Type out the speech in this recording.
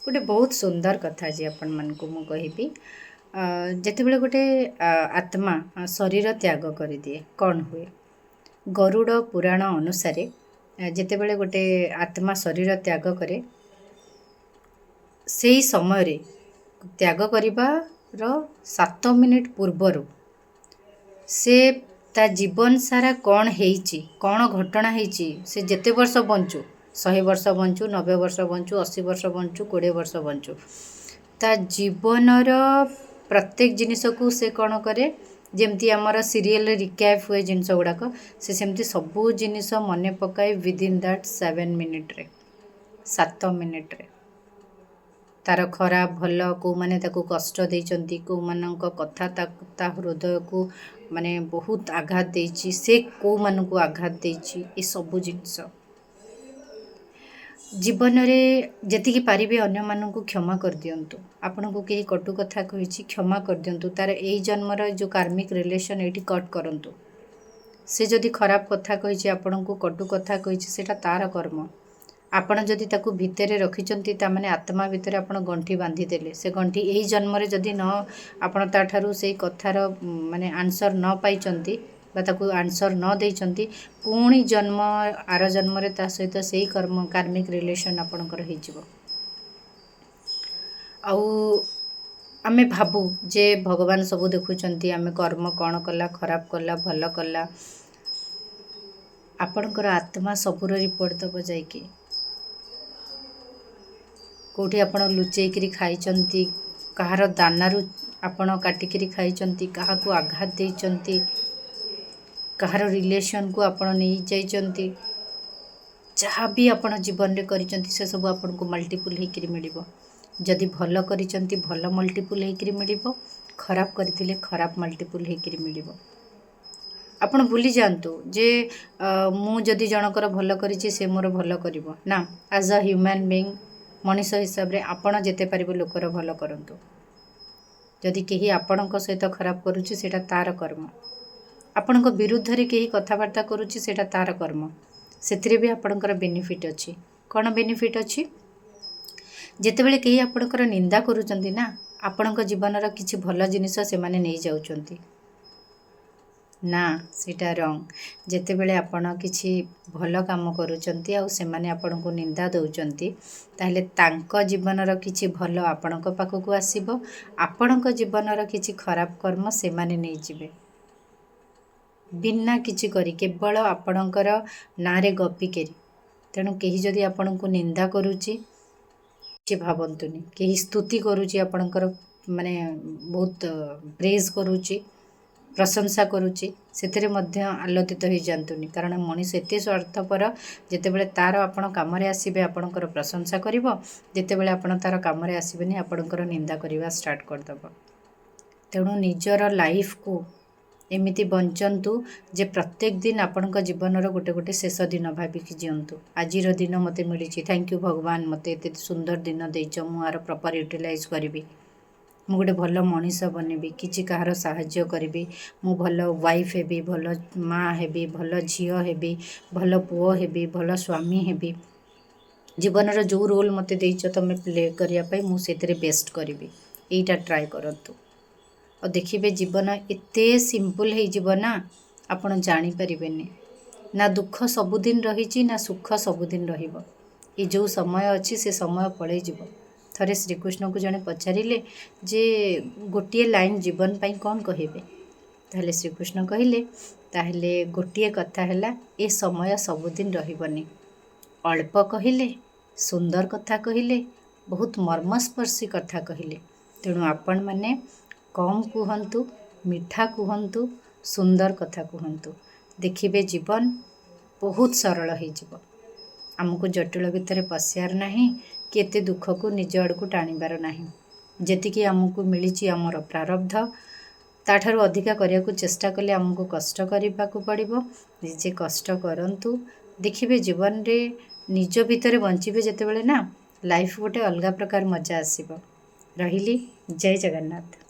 गोटे बहुत सुंदर कथा जी आपण मन को मु कहिबी जेतेबेले गोटे आत्मा शरीर त्याग कर दिए कौन हुए। गरुड़ पुराण अनुसारे जेतेबेले गोटे आत्मा शरीर त्याग करे से समय रे त्याग करिबार 7 मिनिट पूर्वर से ता जीवन सारा कौन हेची कौन घटना हेची से जेते वर्ष बंचु 100 वर्ष बंचु 90 वर्ष बंचु 80 वर्ष बंचु 20 वर्ष बंचु ता जीवनर प्रत्येक जिनिस को से कौन करे जेमती आमर सीरियल रिकैप हुए जिनस गुड़ाक से सेमती सबू जिनिस मन पकाए विदिन दैट 7 मिनिट रे 7 मिनिट रे तार खराब भल को माने ताको कष्ट देइचंती को मानक कथा ता हृदय को माने बहुत आघात देइची से को मान को आघात देइची ए सबु जिनिस जीवन रे जति कि पारिबे अन्य मान को क्षमा कर दियंतु। आपन को केही कटु कथा कहिची क्षमा कर दियंतु। तार एई जन्मर जो कार्मिक रिलेशन एठी कट करंतु। से जदि खराब कथा कहिची आपन को कटु कथा कहिची सेटा तार कर्म। आपण जदि ताकू भितरे रखिचंती ता माने आत्मा भितरे आपण गंठी बांधी देले से गंठी एही जन्म रे जदि न आपण ता ठारू सेई कथार माने आंसर न पाइचंती बा ताकू आंसर न देइचंती पुणी जन्म आर जन्म रे ता सहित सेई कर्म कार्मिक रिलेशन आपणकर हेजिवो। आउ आमे भाबू जे भगवान सब देखुचंती आमे कर्म कौन कला खराब कला भल कला आपणकर आत्मा सबुर रिपोर्ट दब जाइकी कोठी आपण लुचेकरी खाइचंती कहार दानारू आपण काटिकरी खाइचंती काहाकू आघात देइचंती कहार रिलेशन को आपण नहीं जाइचंती जहाँ भी आपण जीवन रे करिचंती से सब आपण को मल्टीपल हेकरी मिलिबो। जदि भल करिचंती भल मल्टीपल हेकरी मिलिबो खराब करथिले खराब मल्टीपल हेकरी मिलिबो। आपण भूली जानतु जे मु जदि जनकर भल करिछि से मोर भल करिवो ना। एज अ ह्यूमन बीइंग मनीष हिसाब रे आपण जेते पारिबो लोकर भल करंतु। जदि केही आपणक सहित खराब करूछि सेटा तार कर्म। आपणक विरुद्ध रे केही कथावार्ता करूछि सेटा तार कर्म। सेथिरे भी आपणकर बेनिफिट अछि। कोन बेनिफिट अछि जेतेबेले केही आपणकर निंदा करूचंती ना आपणक जीवनर किछि भल जिनिस से माने नै जाउचंती ना सीटा रंग। जेतेबेले आपण किछि भल काम करूचंती आ से माने आपण को निंदा दउचंती ताहले तांको जीवनर किछि भल आपणक पाखकू आसीबो। आपणक जीवनर किछि खराब कर्म से माने नै जिवे बिना किछि करी केवल आपणकर नारे गपी केरी। तेणु केही जदि आपण को निंदा करूची कि भावंतुनी केही स्तुति करूची आपणकर माने बहुत प्रेज करूची प्रशंसा करूची सेतिरे मध्य आलोकित हो जातुनी। कारण मनीष एते स्वार्थपर जेतेबेले तार आपण काम रे आसीबे आपणकर प्रशंसा करिवो जेतेबेले आपण तार काम रे आसीबेनी आपणकर निंदा करिवा स्टार्ट कर दबो। तेणु निजर लाइफ को एमिति बंचंतु जे प्रत्येक दिन आपणक जीवनर गोटे गोटे शेष दिन भाबिकी जियंतु। आजिर दिन मते मिलिछि थैंक यू भगवान मते एते सुंदर दिन देइछ मु आर प्रॉपर यूटिलाइज करिवि मु गोटे भल मनीष बनेबी किछि कहार साहाय्य करिवि मु भल वाइफ हेबी भल माँ हेबी भल झियो हेबी भल पुओ हेबी भल स्वामी हेबी जीवनर जो रोल मते देइछ तमे प्ले करिया पई मु सेतरे बेस्ट करिवि एटा ट्राई करंतु। और देखिए जीवन एते सिंपल है जीवन ना आपण जानी परिबेनी ना दुख सबुदिन रही ना सुख सबुदिन रहिबो। ये जो समय अच्छी से समय पड़े जीव। थरे श्रीकृष्ण को जने पचारिले जे गोटे लाइन जीवन पाई कौन कहिबे ताहले श्रीकृष्ण कहिले ताहले गोटे कथा हैला ए समय सबुदिन रहिबनी। अल्प कहिले सुंदर कथा कहिले बहुत मर्मस्पर्शी कथा कहिले। तेणु आपण माने कम कुहंतु मिठा कुहंतु सुंदर कथा कुहंतु देखिबे जीवन बहुत सरल हो जिवो। आमको जटिल भितर पशियार नाही कि एते दुख को निज आड़ को टाणीबार नाही। जेतिकी आमको मिली आमर प्रारब्ध ताठारु अधिका करिया को चेष्टा कले आमको कष्ट करबा को पड़िबो। निजे कष्ट करंतु देखिबे जीवन रे निज भितर बंचिबे जेतेबेले ना लाइफ गोटे अलगा प्रकार मजा आसीबो। रहिली जय जगन्नाथ।